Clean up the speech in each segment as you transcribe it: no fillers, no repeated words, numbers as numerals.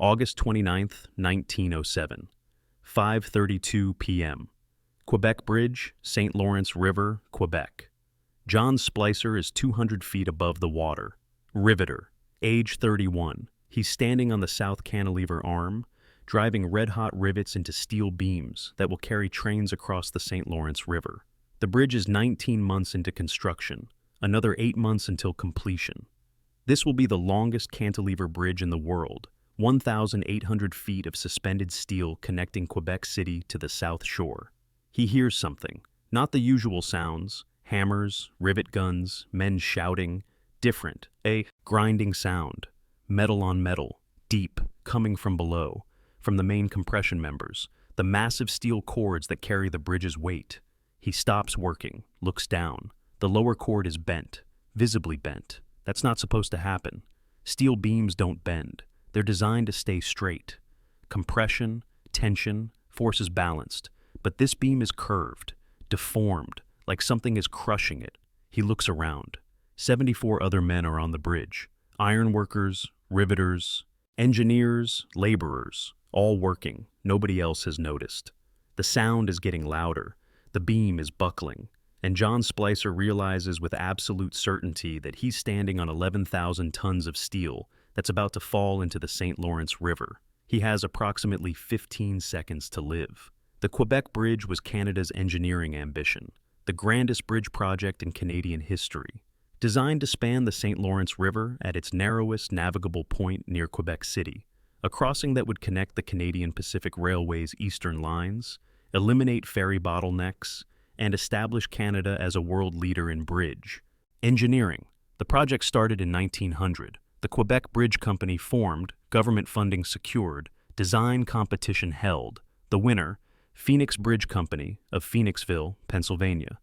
August 29th, 1907, 5:32 p.m. Quebec Bridge, St. Lawrence River, Quebec. John Splicer is 200 feet above the water. Riveter, age 31. He's standing on the south cantilever arm, driving red-hot rivets into steel beams that will carry trains across the St. Lawrence River. The bridge is 19 months into construction, another 8 months until completion. This will be the longest cantilever bridge in the world, 1,800 feet of suspended steel connecting Quebec City to the south shore. He hears something, not the usual sounds, hammers, rivet guns, men shouting, different, a grinding sound, metal on metal, deep, coming from below, from the main compression members, the massive steel cords that carry the bridge's weight. He stops working, looks down. The lower cord is bent, visibly bent. That's not supposed to happen. Steel beams don't bend. They're designed to stay straight. Compression, tension, force is balanced. But this beam is curved, deformed, like something is crushing it. He looks around. 74 other men are on the bridge. Ironworkers, riveters, engineers, laborers, all working. Nobody else has noticed. The sound is getting louder. The beam is buckling. And John Splicer realizes with absolute certainty that he's standing on 11,000 tons of steel that's about to fall into the St. Lawrence River. He has approximately 15 seconds to live. The Quebec Bridge was Canada's engineering ambition, the grandest bridge project in Canadian history. Designed to span the St. Lawrence River at its narrowest navigable point near Quebec City, a crossing that would connect the Canadian Pacific Railway's eastern lines, eliminate ferry bottlenecks, and establish Canada as a world leader in bridge. Engineering. The project started in 1900. The Quebec Bridge Company formed, government funding secured, design competition held. The winner, Phoenix Bridge Company of Phoenixville, Pennsylvania.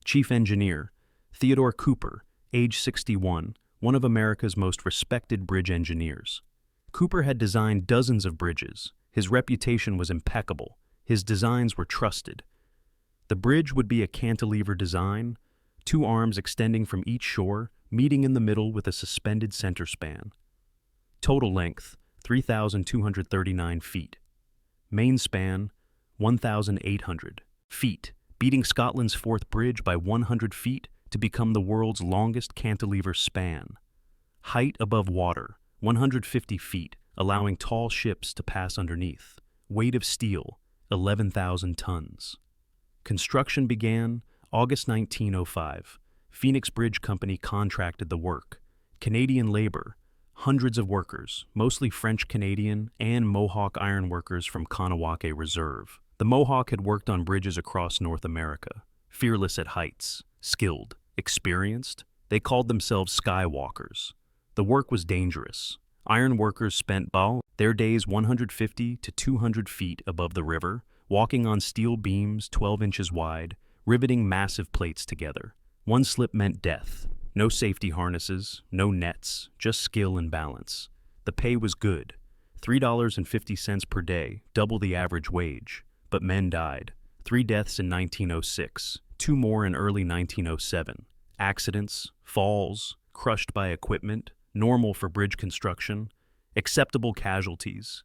Chief engineer, Theodore Cooper, age 61, one of America's most respected bridge engineers. Cooper had designed dozens of bridges. His reputation was impeccable. His designs were trusted. The bridge would be a cantilever design, 2 arms extending from each shore, meeting in the middle with a suspended center span. Total length, 3,239 feet. Main span, 1,800 feet, beating Scotland's fourth bridge by 100 feet to become the world's longest cantilever span. Height above water, 150 feet, allowing tall ships to pass underneath. Weight of steel, 11,000 tons. Construction began August 1905. Phoenix Bridge Company contracted the work. Canadian labor, hundreds of workers, mostly French-Canadian and Mohawk ironworkers from Kahnawake Reserve. The Mohawk had worked on bridges across North America. Fearless at heights, skilled, experienced, they called themselves skywalkers. The work was dangerous. Ironworkers spent their days 150 to 200 feet above the river, walking on steel beams 12 inches wide, riveting massive plates together. One slip meant death. No safety harnesses, no nets, just skill and balance. The pay was good, $3.50 per day, double the average wage. But men died. 3 deaths in 1906, 2 more in early 1907. Accidents, falls, crushed by equipment, normal for bridge construction, acceptable casualties.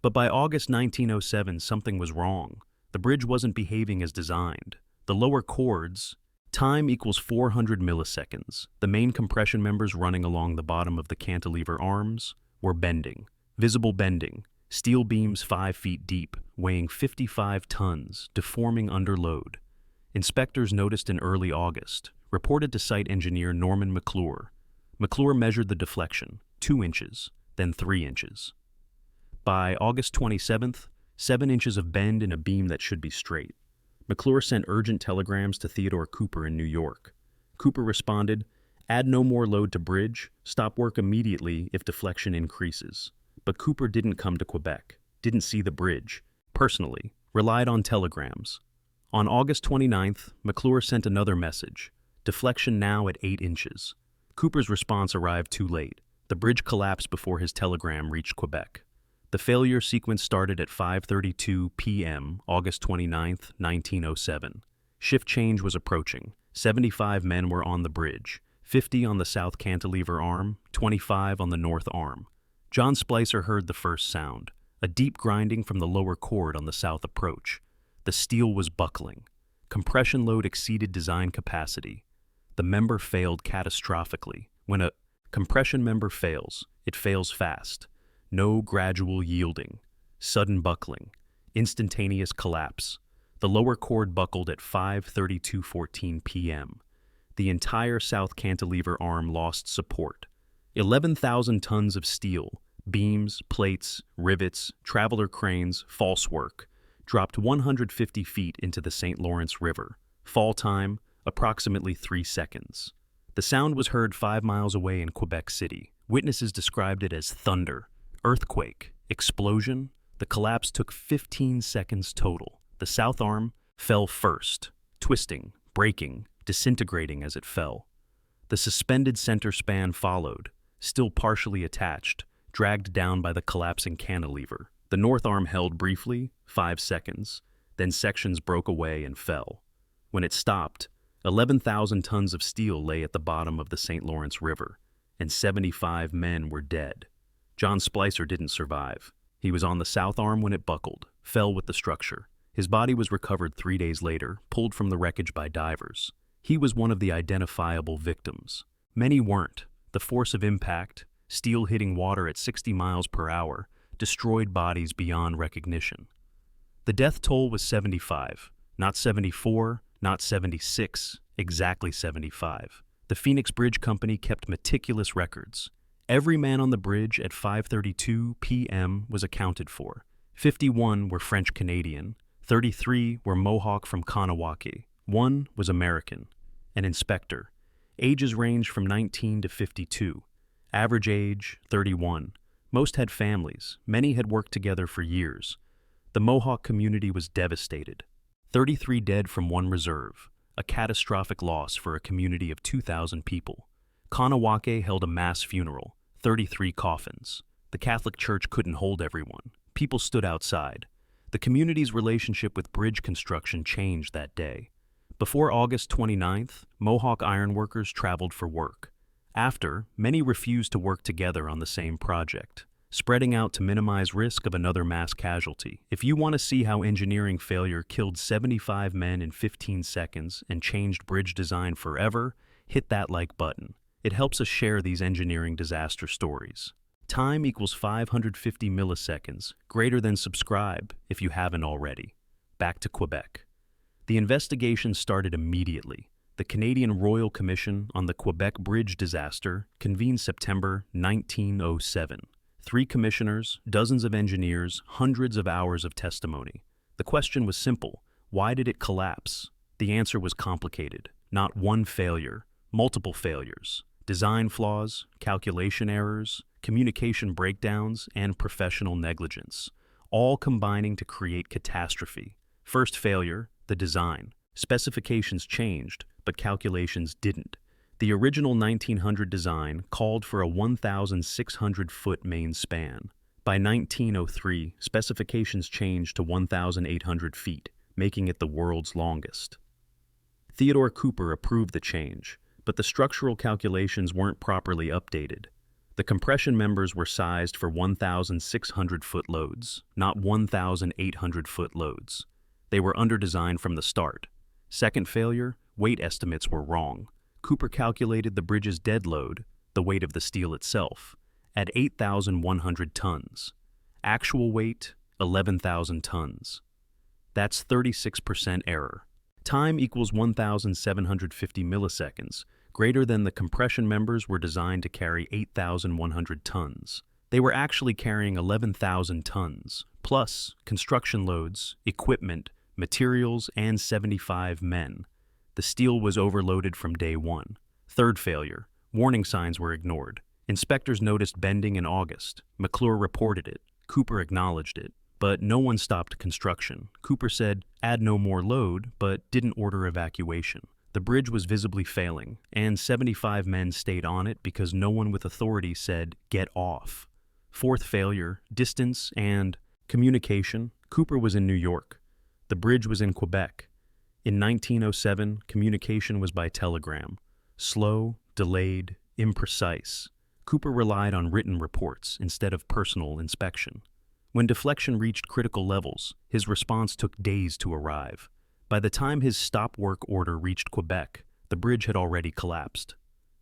But by August 1907, something was wrong. The bridge wasn't behaving as designed. The lower cords, time equals 400 milliseconds. The main compression members running along the bottom of the cantilever arms were bending, visible bending. Steel beams 5 feet deep, weighing 55 tons, deforming under load. Inspectors noticed in early August, reported to site engineer Norman McClure. McClure measured the deflection, 2 inches, then 3 inches. By August 27th, 7 inches of bend in a beam that should be straight. McClure sent urgent telegrams to Theodore Cooper in New York. Cooper responded, "Add no more load to bridge, stop work immediately if deflection increases." But Cooper didn't come to Quebec, didn't see the bridge, personally, relied on telegrams. On August 29th, McClure sent another message, deflection now at 8 inches. Cooper's response arrived too late. The bridge collapsed before his telegram reached Quebec. The failure sequence started at 5:32 p.m., August 29th, 1907. Shift change was approaching. 75 men were on the bridge, 50 on the south cantilever arm, 25 on the north arm. John Splicer heard the first sound, a deep grinding from the lower cord on the south approach. The steel was buckling. Compression load exceeded design capacity. The member failed catastrophically. When a compression member fails, it fails fast. No gradual yielding, sudden buckling, instantaneous collapse. The lower cord buckled at 5:32:14 p.m. The entire south cantilever arm lost support. 11,000 tons of steel, beams, plates, rivets, traveler cranes, false work, dropped 150 feet into the St. Lawrence River. Fall time, approximately 3 seconds. The sound was heard 5 miles away in Quebec City. Witnesses described it as thunder, earthquake, explosion. The collapse took 15 seconds total. The south arm fell first, twisting, breaking, disintegrating as it fell. The suspended center span followed, still partially attached, dragged down by the collapsing cantilever. The north arm held briefly, 5 seconds, then sections broke away and fell. When it stopped, 11,000 tons of steel lay at the bottom of the St. Lawrence River, and 75 men were dead. John Splicer didn't survive. He was on the south arm when it buckled, fell with the structure. His body was recovered 3 days later, pulled from the wreckage by divers. He was one of the identifiable victims. Many weren't. The force of impact, steel hitting water at 60 miles per hour, destroyed bodies beyond recognition. The death toll was 75, not 74, not 76, exactly 75. The Phoenix Bridge Company kept meticulous records. Every man on the bridge at 5:32 p.m. was accounted for. 51 were French-Canadian, 33 were Mohawk from Kahnawake, 1 was American, an inspector. Ages ranged from 19 to 52. Average age, 31. Most had families. Many had worked together for years. The Mohawk community was devastated. 33 dead from one reserve, a catastrophic loss for a community of 2,000 people. Kahnawake held a mass funeral, 33 coffins. The Catholic Church couldn't hold everyone. People stood outside. The community's relationship with bridge construction changed that day. Before August 29th, Mohawk ironworkers traveled for work. After, many refused to work together on the same project, spreading out to minimize risk of another mass casualty. If you want to see how engineering failure killed 75 men in 15 seconds and changed bridge design forever, hit that like button. It helps us share these engineering disaster stories. Time equals 550 milliseconds, greater than subscribe if you haven't already. Back to Quebec. The investigation started immediately. The Canadian Royal Commission on the Quebec Bridge disaster convened September 1907. 3 commissioners, dozens of engineers, hundreds of hours of testimony. The question was simple: why did it collapse? The answer was complicated. Not one failure, multiple failures. Design flaws, calculation errors, communication breakdowns, and professional negligence, all combining to create catastrophe. First failure, the design. Specifications changed, but calculations didn't. The original 1900 design called for a 1,600-foot main span. By 1903, specifications changed to 1,800 feet, making it the world's longest. Theodore Cooper approved the change, but the structural calculations weren't properly updated. The compression members were sized for 1,600-foot loads, not 1,800-foot loads. They were underdesigned from the start. Second failure, weight estimates were wrong. Cooper calculated the bridge's dead load, the weight of the steel itself, at 8,100 tons. Actual weight, 11,000 tons. That's 36% error. Time equals 1,750 milliseconds, greater than the compression members were designed to carry 8,100 tons. They were actually carrying 11,000 tons, plus construction loads, equipment, materials, and 75 men. The steel was overloaded from day one. Third failure, warning signs were ignored. Inspectors noticed bending in August. McClure reported it. Cooper acknowledged it. But no one stopped construction. Cooper said, "Add no more load," but didn't order evacuation. The bridge was visibly failing, and 75 men stayed on it because no one with authority said, "Get off." Fourth failure, distance and communication. Cooper was in New York. The bridge was in Quebec. In 1907, communication was by telegram. Slow, delayed, imprecise. Cooper relied on written reports instead of personal inspection. When deflection reached critical levels, his response took days to arrive. By the time his stop work order reached Quebec, the bridge had already collapsed.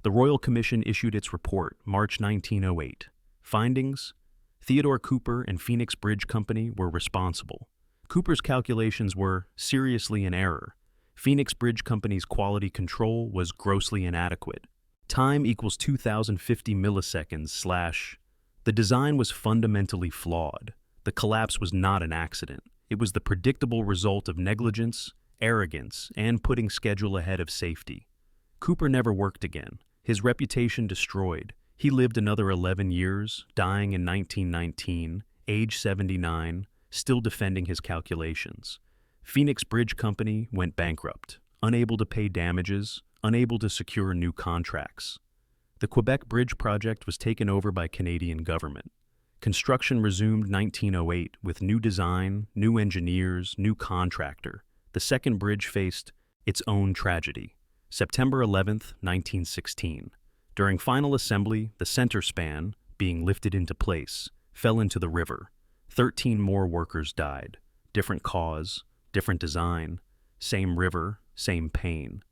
The Royal Commission issued its report, March 1908. Findings: Theodore Cooper and Phoenix Bridge Company were responsible. Cooper's calculations were seriously in error. Phoenix Bridge Company's quality control was grossly inadequate. Time equals 2050 milliseconds / The design was fundamentally flawed. The collapse was not an accident. It was the predictable result of negligence, arrogance, and putting schedule ahead of safety. Cooper never worked again. His reputation destroyed. He lived another 11 years, dying in 1919, age 79, still defending his calculations. Phoenix Bridge Company went bankrupt, unable to pay damages, unable to secure new contracts. The Quebec Bridge project was taken over by Canadian government. Construction resumed 1908 with new design, new engineers, new contractor. The second bridge faced its own tragedy. September 11, 1916. During final assembly, the center span, being lifted into place, fell into the river. 13 more workers died. Different cause, different design, same river, same pain.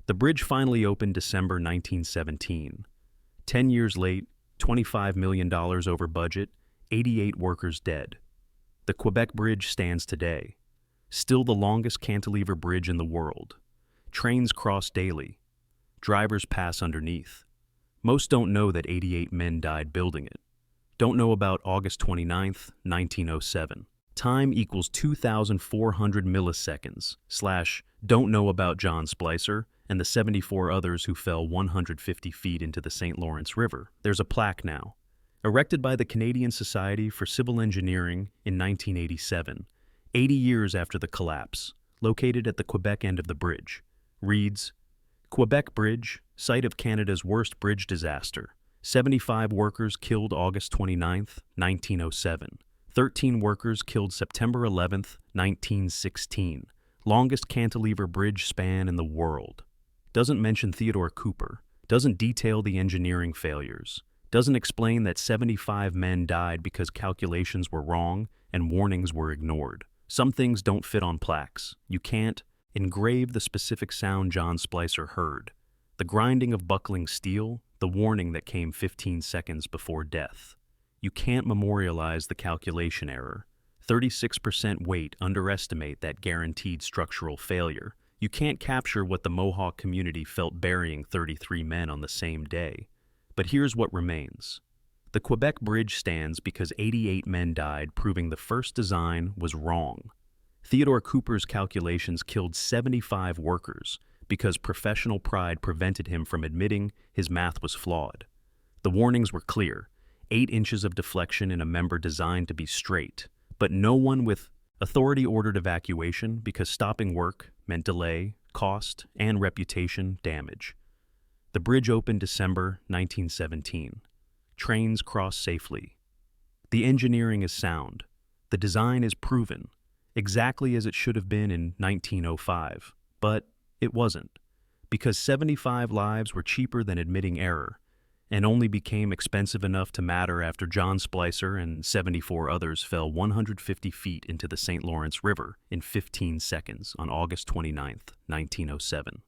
The bridge finally opened December 1917. 10 years late, $25 million over budget, 88 workers dead. The Quebec Bridge stands today, still the longest cantilever bridge in the world. Trains cross daily. Drivers pass underneath. Most don't know that 88 men died building it. Don't know about August 29, 1907. Time equals 2,400 milliseconds / don't know about John Splicer and the 74 others who fell 150 feet into the St. Lawrence River. There's a plaque now. Erected by the Canadian Society for Civil Engineering in 1987, 80 years after the collapse, located at the Quebec end of the bridge, reads, Quebec Bridge, site of Canada's worst bridge disaster. 75 workers killed August 29, 1907. 13 workers killed September 11, 1916. Longest cantilever bridge span in the world. Doesn't mention Theodore Cooper. Doesn't detail the engineering failures. Doesn't explain that 75 men died because calculations were wrong and warnings were ignored. Some things don't fit on plaques. You can't engrave the specific sound John Splicer heard. The grinding of buckling steel, the warning that came 15 seconds before death. You can't memorialize the calculation error. 36% weight underestimate that guaranteed structural failure. You can't capture what the Mohawk community felt burying 33 men on the same day. But here's what remains. The Quebec Bridge stands because 88 men died, proving the first design was wrong. Theodore Cooper's calculations killed 75 workers because professional pride prevented him from admitting his math was flawed. The warnings were clear. 8 inches of deflection in a member designed to be straight, but no one with authority ordered evacuation because stopping work meant delay, cost, and reputation damage. The bridge opened December 1917. Trains cross safely. The engineering is sound. The design is proven, exactly as it should have been in 1905. But it wasn't, because 75 lives were cheaper than admitting error, and only became expensive enough to matter after John Splicer and 74 others fell 150 feet into the St. Lawrence River in 15 seconds on August 29, 1907.